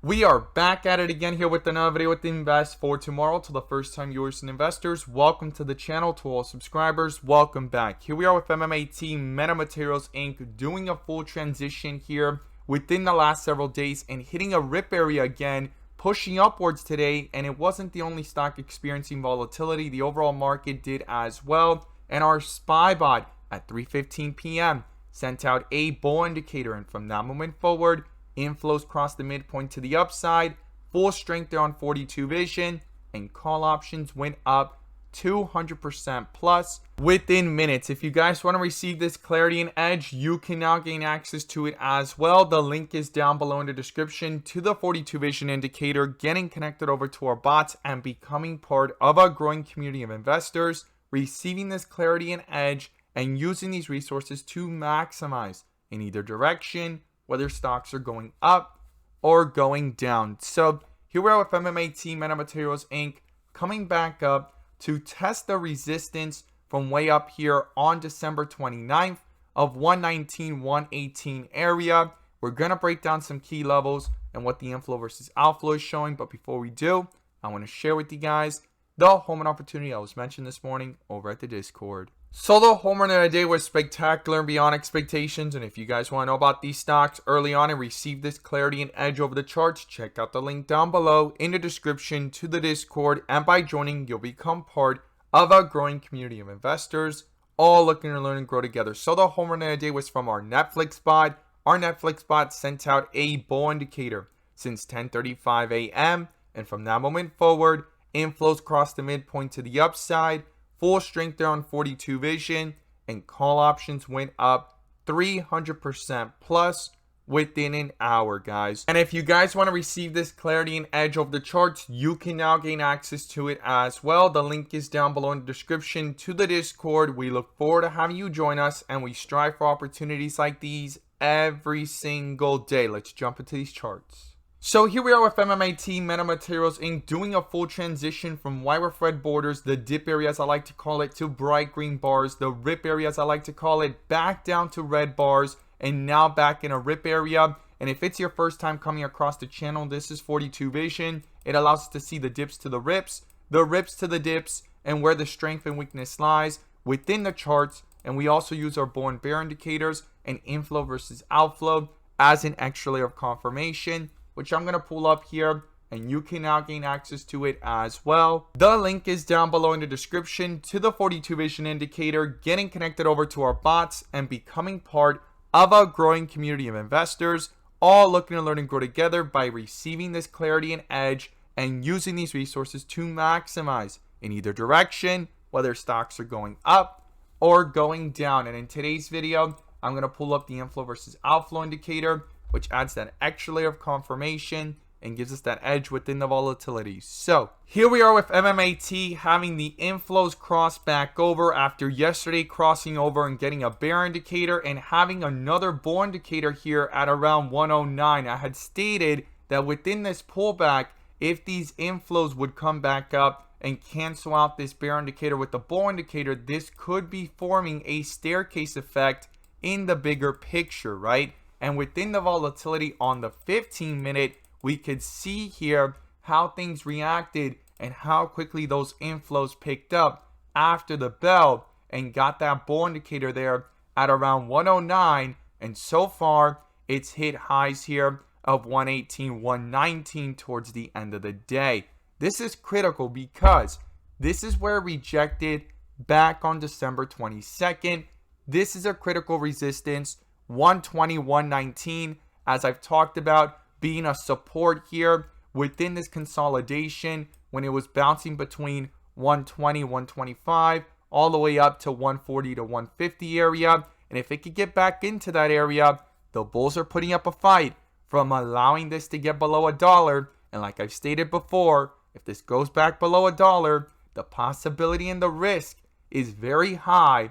We are back at it again here with another video with Invest for Tomorrow. To the first time viewers and investors, welcome to the channel. To all subscribers, welcome back. Here we are with MMAT MMTLP Inc. doing a full transition here within the last several days and hitting a rip area again, pushing upwards today. And it wasn't the only stock experiencing volatility. The overall market did as well. And our SPY bot at 3:15 p.m. sent out a bull indicator, and from that moment forward, inflows crossed the midpoint to the upside, full strength there on 42 vision, and call options went up 200% plus within minutes. If you guys want to receive this clarity and edge, you can now gain access to it as well. The link is down below in the description to the 42 vision indicator, getting connected over to our bots and becoming part of a growing community of investors, receiving this clarity and edge and using these resources to maximize in either direction, whether stocks are going up or going down. So here we are with MMAT MMTLP Inc. coming back up to test the resistance from way up here on December 29th of 119, 118 area. We're going to break down some key levels and what the inflow versus outflow is showing. But before we do, I want to share with you guys the home run opportunity I was mentioned this morning over at the Discord. So the home run of the day was spectacular and beyond expectations. And if you guys want to know about these stocks early on and receive this clarity and edge over the charts, check out the link down below in the description to the Discord. And by joining, you'll become part of a growing community of investors, all looking to learn and grow together. So the home run of the day was from our Netflix bot. Our Netflix bot sent out a bull indicator since 10:35 a.m. And from that moment forward, inflows crossed the midpoint to the upside, full strength there on 42 vision, and call options went up 300% plus within an hour, guys. And if you guys want to receive this clarity and edge over the charts, you can now gain access to it as well. The link is down below in the description to the Discord. We look forward to having you join us, and we strive for opportunities like these every single day. Let's jump into these charts. So here we are with MMAT MMTLP Inc. doing a full transition from white with red borders, the dip area as I like to call it, to bright green bars, the rip area as I like to call it, back down to red bars, and now back in a rip area. And if it's your first time coming across the channel, this is 42 vision. It allows us to see the dips to the rips to the dips, and where the strength and weakness lies within the charts. And we also use our bull and bear indicators and inflow versus outflow as an extra layer of confirmation, which I'm going to pull up here, and you can now gain access to it as well. The link is down below in the description to the 42 vision indicator, getting connected over to our bots and becoming part of a growing community of investors, all looking to learn and grow together by receiving this clarity and edge and using these resources to maximize in either direction, whether stocks are going up or going down. And in today's video, I'm going to pull up the inflow versus outflow indicator, which adds that extra layer of confirmation and gives us that edge within the volatility. So here we are with MMAT having the inflows cross back over after yesterday crossing over and getting a bear indicator and having another bull indicator here at around 109. I had stated that within this pullback, if these inflows would come back up and cancel out this bear indicator with the bull indicator, this could be forming a staircase effect in the bigger picture, right? And within the volatility on the 15-minute, we could see here how things reacted and how quickly those inflows picked up after the bell and got that bull indicator there at around 109. And so far, it's hit highs here of 118, 119 towards the end of the day. This is critical because this is where it rejected back on December 22nd. This is a critical resistance. 120, 119, as I've talked about, being a support here within this consolidation when it was bouncing between 120, 125, all the way up to 140 to 150 area. And if it could get back into that area, the bulls are putting up a fight from allowing this to get below $1. And like I've stated before, if this goes back below $1, the possibility and the risk is very high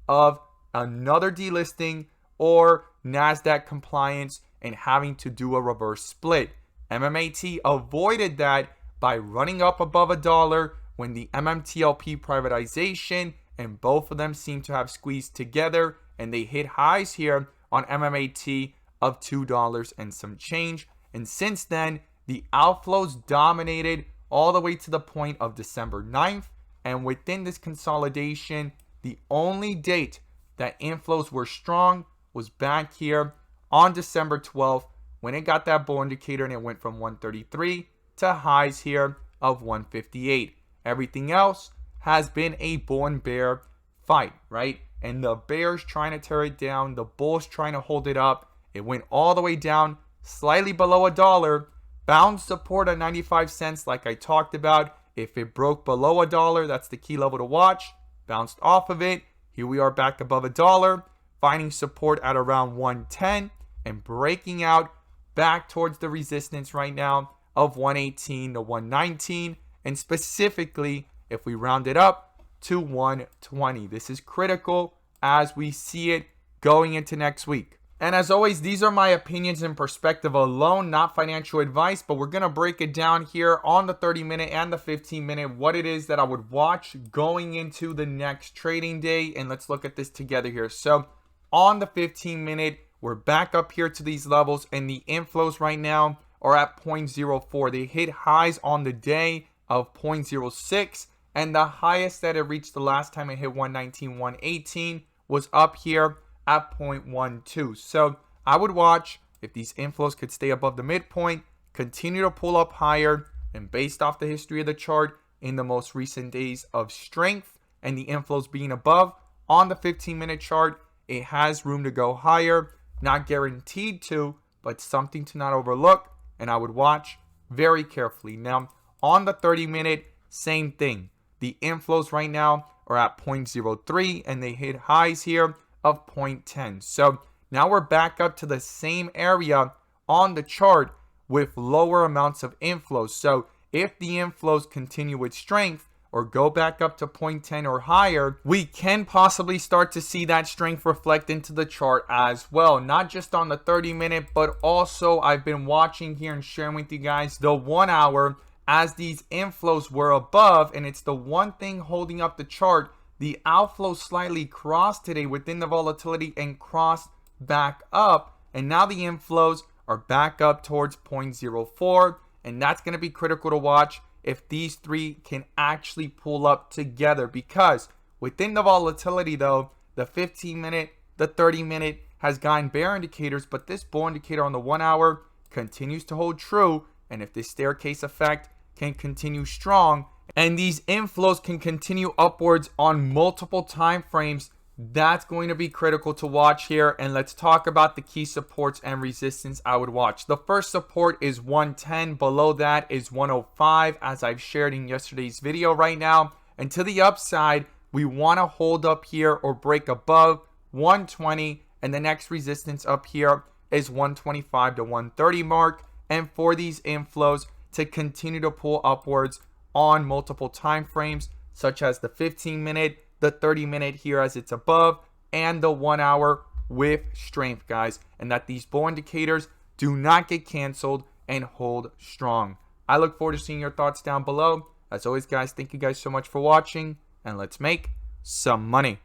of another delisting or NASDAQ compliance and having to do a reverse split. MMAT avoided that by running up above $1 when the MMTLP privatization, and both of them seem to have squeezed together, and they hit highs here on MMAT of $2 and some change. And since then, the outflows dominated all the way to the point of December 9th. And within this consolidation, the only date that inflows were strong was back here on December 12th when it got that bull indicator and it went from 133 to highs here of 158. Everything else has been a bull and bear fight, right? And the bears trying to tear it down, the bulls trying to hold it up. It went all the way down, slightly below $1, bound support at 95 cents like I talked about. If it broke below $1, that's the key level to watch. Bounced off of it. Here we are back above $1, finding support at around 110 and breaking out back towards the resistance right now of 118 to 119, and specifically if we round it up to 120. This is critical as we see it going into next week. And as always, these are my opinions and perspective alone, not financial advice, but we're going to break it down here on the 30-minute and the 15-minute, what it is that I would watch going into the next trading day. And let's look at this together here. So on the 15-minute, we're back up here to these levels, and the inflows right now are at 0.04. They hit highs on the day of 0.06, and the highest that it reached the last time it hit 119, 118 was up here at 0.12. So I would watch if these inflows could stay above the midpoint, continue to pull up higher, and based off the history of the chart in the most recent days of strength and the inflows being above on the 15-minute chart, it has room to go higher. Not guaranteed to, but something to not overlook, and I would watch very carefully. Now on the 30-minute, same thing. The inflows right now are at 0.03 and they hit highs here of 0.10. So now we're back up to the same area on the chart with lower amounts of inflows. So if the inflows continue with strength or go back up to 0.10 or higher, we can possibly start to see that strength reflect into the chart as well. Not just on the 30-minute, but also I've been watching here and sharing with you guys the 1 hour as these inflows were above, and it's the one thing holding up the chart. The outflow slightly crossed today within the volatility and crossed back up, and now the inflows are back up towards 0.04, and that's going to be critical to watch if these three can actually pull up together, because within the volatility though, the 15-minute, the 30-minute has gotten bear indicators, but this bull indicator on the 1 hour continues to hold true. And if this staircase effect can continue strong and these inflows can continue upwards on multiple time frames, that's going to be critical to watch here. And let's talk about the key supports and resistance I would watch. The first support is 110. Below that is 105, as I've shared in yesterday's video right now. And to the upside, we want to hold up here or break above 120. And the next resistance up here is 125 to 130 mark. And for these inflows to continue to pull upwards on multiple time frames, such as the 15-minute, the 30-minute here as it's above, and the 1 hour with strength, guys, and that these bull indicators do not get canceled and hold strong. I look forward to seeing your thoughts down below. As always, guys, thank you guys so much for watching, and let's make some money.